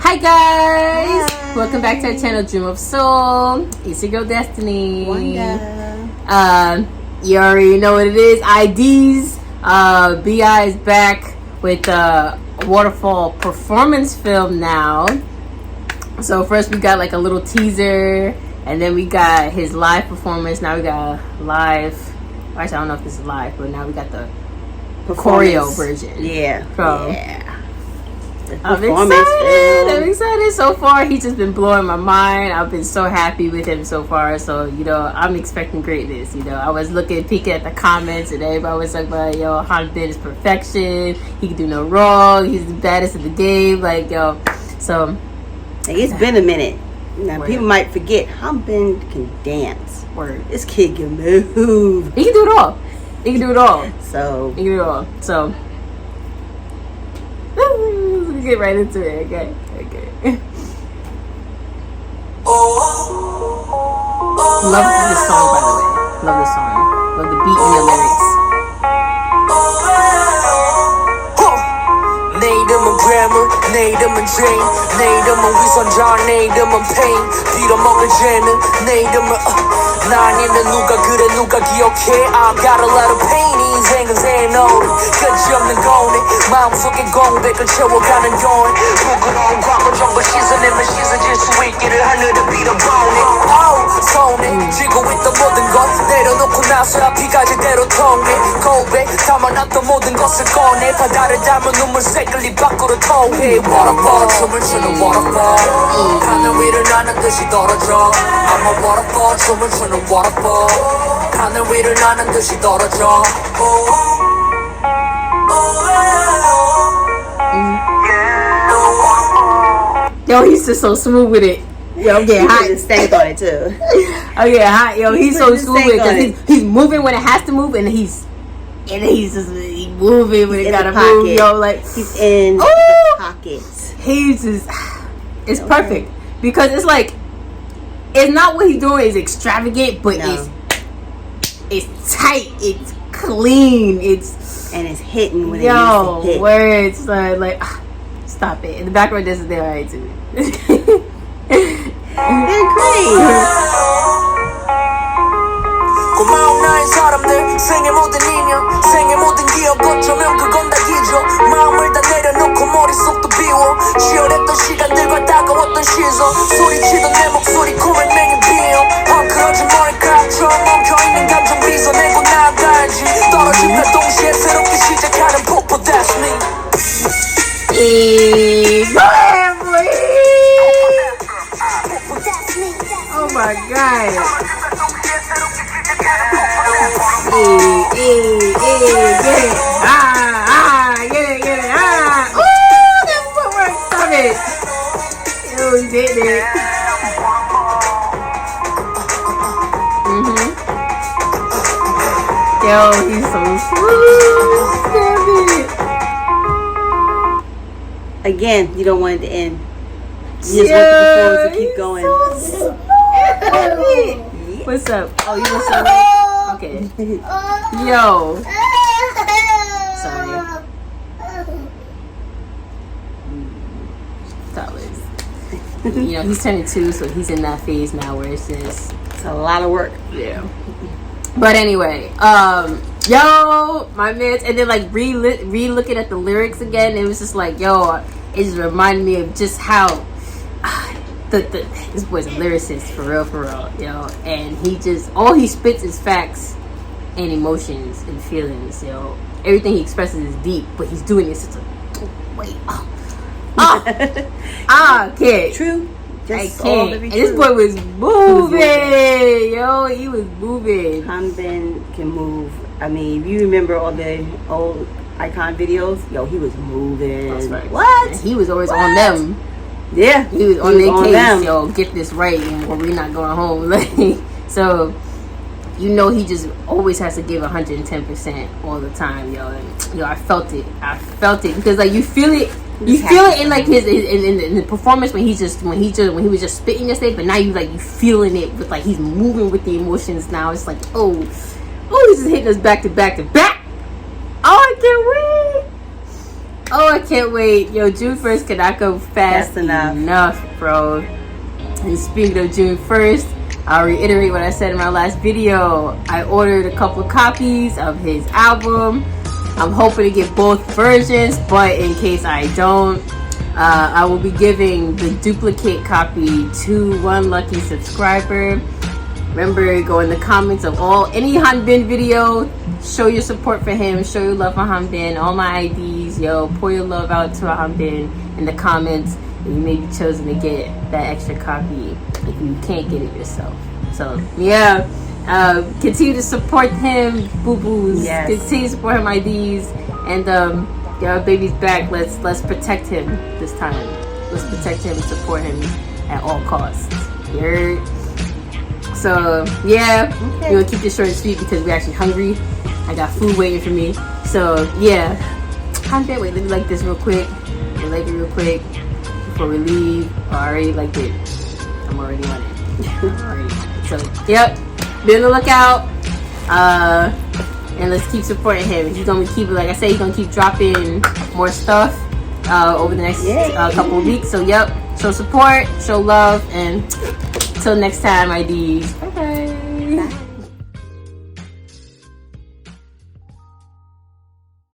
Hi guys! Hi. Welcome back to our channel, Dream of Soul. It's your girl Destiny. Wanda. You already know what it is. IDs. BI is back with Waterfall performance film now. So first we got like a little teaser, and then we got his live performance. Now we got a live. Actually, I don't know if this is live, but now we got the choreo version. Yeah. I'm excited. I'm excited. So far, he's just been blowing my mind. I've been so happy with him so far. So, I'm expecting greatness. I was peeking at the comments, and everybody was like, Hanbin is perfection. He can do no wrong. He's the baddest in the game. So. It's been a minute. Now, people might forget, Hanbin can dance. Word. This kid can move. He can do it all. He can do it all. So. Let's get right into it, okay? Love this song, by the way. Love this song. Love the beat and the lyrics. 내 이름은 Grammar, 내 이름은 Jane, 내 이름은 위선자, 내 이름은 Pain, 빌어먹을 죄는 내 이름은 나 아니면 누가 그래 누가 기억해. I've got a lot of pain, 이 인생은 새노래 끝이 없는 거네. 마음속에 공백을 채워가는 요인, 부끄러운 과거 전부 씻어내면 씻어질 수 있기를 하늘을 빌어보네. 손에 쥐고 있던 모든 것 내려놓고 나서야 피가 제대로 통해. 고백 담아놨던 모든 것을 꺼내. 바다를 닮은 눈물색을 입 밖으로 토해. Waterfall 춤을 추는 Waterfall, 하늘 위를 나는 듯이 떨어져. I'm a Waterfall 춤을 추는 Waterfall, 하늘 위를 나는 듯이 떨어져. Yo, he's just so smooth with it. Yo, I'm getting hot. Stank on it too. I'm getting hot. Yo, he's so smooth with it because he's moving when it has to move, and he's moving when it gotta move. Yo, he's in the pockets. He's just, it's perfect because it's like, it's not what he's doing is extravagant, but it's tight, it's clean, it's hitting when it needs to hit. Words stop it. In the background, this is there right too. They're great. 고마운 나의 사람들, 생의 모든 인연, 생의 모든 기억 어쩌면 그건 다 잊어. 마음을 다 내려놓고 머릿속도 비워. 치열했던 시간들과 따가웠던 시선, 소리치던 내 목소리 꿈을 맹인 비어. 헝클어진 머리카락처럼 멈춰있는 감정 빗어내고 나가야지. 떨어짐과 동시에 새롭게 시작하는 폭포. That's me. Go ahead, boy. Oh my God. Get it. Get it. Ooh, that footwork, stop it. Yo, he did it. Yo, he's so smooth. Damn it. Again, you don't want it to end. You just want the performance to keep going. So what's up? Oh, you what's up? Okay. Yo. Sorry. He's turning 2, so he's in that phase now where it's a lot of work. Yeah. But anyway, yo, my man, and then re-looking at the lyrics again, it was just like, yo, it just reminded me of just how this boy's a lyricist for real, yo, and all he spits is facts and emotions and feelings, yo. Everything he expresses is deep, but he's doing it such I can't. True. I can't. And this boy was moving, yo. He was moving. Hanbin can move. I mean, if you remember all the old Icon videos, yo, he was moving. That's right. What? And he was always on them. Yeah, he was on their case. Yo, get this right, and we're not going home. So, he just always has to give 110% all the time, yo. And, I felt it because you feel it. You feel it in his in the performance when he was just spitting yesterday, but now you feeling it with he's moving with the emotions now. It's like he's just hitting us back to back to back. Oh, I can't wait. Oh, I can't wait. Yo, June 1st cannot go fast enough, bro. And speaking of June 1st, I'll reiterate what I said in my last video. I ordered a couple of copies of his album. I'm hoping to get both versions, but in case I don't, I will be giving the duplicate copy to one lucky subscriber. Remember, go in the comments of any Hanbin video, show your support for him, show your love for Hanbin, all my IDs, yo, pour your love out to Hanbin in the comments, and you may be chosen to get that extra copy if you can't get it yourself. So, yeah, continue to support him, boo-boos. Yes. Continue to support him, IDs, and, yeah, baby's back. Let's protect him this time. Let's protect him and support him at all costs. You heard? So yeah, we're gonna keep this short and sweet because we're actually hungry. I got food waiting for me. So yeah, Hanbin, wait, let me like this real quick. Like it real quick before we leave. Oh, I already liked it. I'm already on it. So yep, be on the lookout. And let's keep supporting him. He's gonna keep, like I say, he's gonna keep dropping more stuff over the next couple of weeks. So yep, show support, show love, and till next time, IDs. Bye.